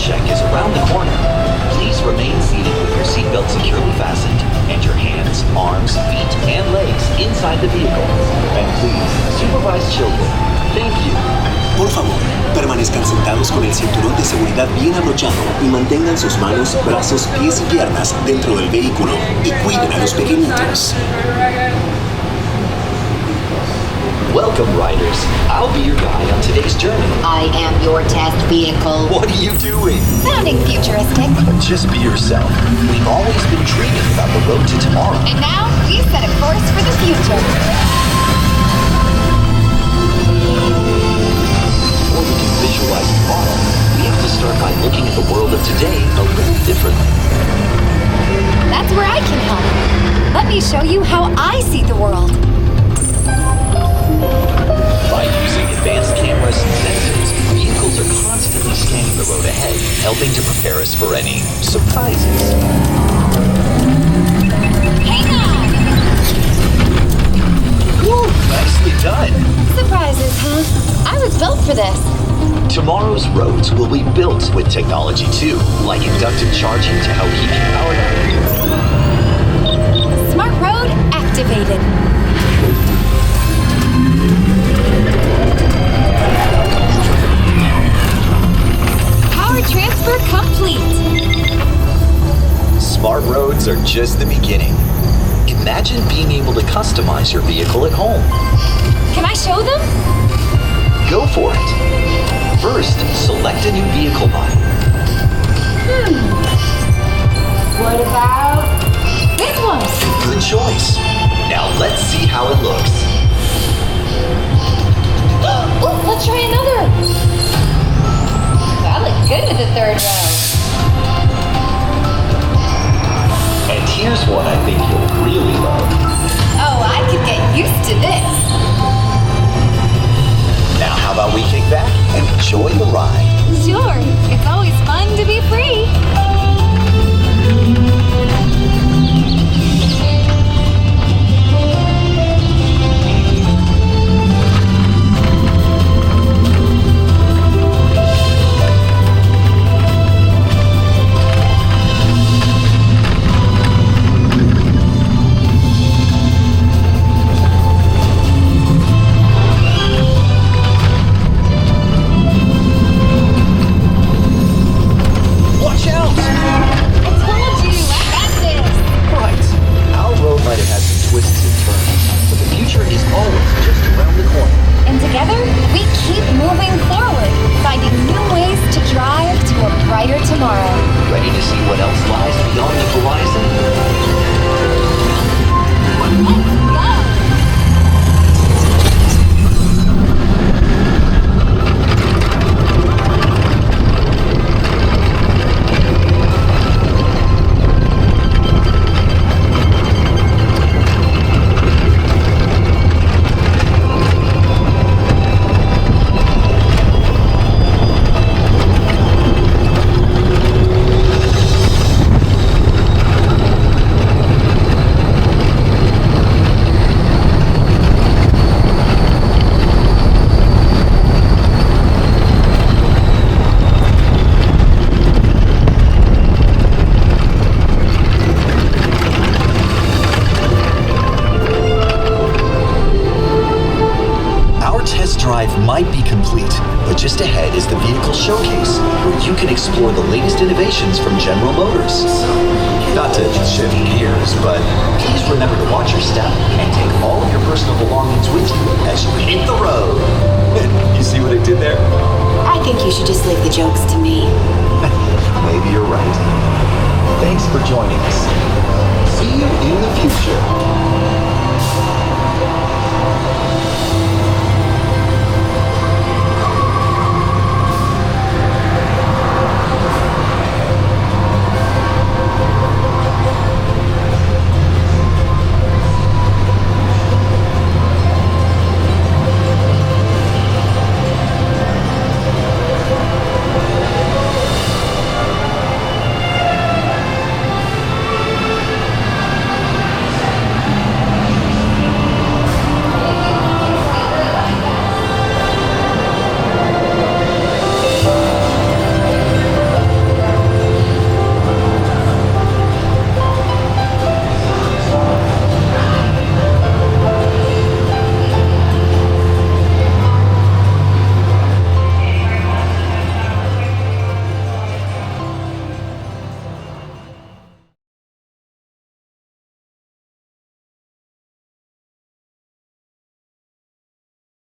check is around the corner. Please remain seated with your seatbelt securely fastened and your hands, arms, feet, and legs inside the vehicle. And please, supervise children. Thank you. Por favor, permanezcan sentados con el cinturón de seguridad bien abrochado y mantengan sus manos, brazos, pies y piernas dentro del vehículo y cuiden a los pequeñitos. Welcome, riders. I'll be your guide on today's journey. I am your test vehicle. What are you doing? Sounding futuristic. Just be yourself. We've always been dreaming about the road to tomorrow. And now, we set a course for the future. Before we can visualize tomorrow, we have to start by looking at the world of today a little differently. That's where I can help. Let me show you how I see the world. By using advanced cameras and sensors, vehicles are constantly scanning the road ahead, helping to prepare us for any surprises. Hang on! Woo, nicely done. Surprises, huh? I was built for this. Tomorrow's roads will be built with technology too, like inductive charging to help keep you powered up. Smart road activated. Power transfer complete. Smart roads are just the beginning. Imagine being able to customize your vehicle at home. Can I show them? Go for it. First, select a new vehicle model. What about this one? Good choice. Now let's see how it looks. Oh, let's try another. That looks good with the third row. And here's one I think you'll really love. Oh, I could get used to this. Now how about we kick back and enjoy the ride? Sure, it's always fun to be free. Might be complete, but just ahead is the vehicle showcase, where you can explore the latest innovations from General Motors. Not to shift gears, but please remember to watch your step and take all of your personal belongings with you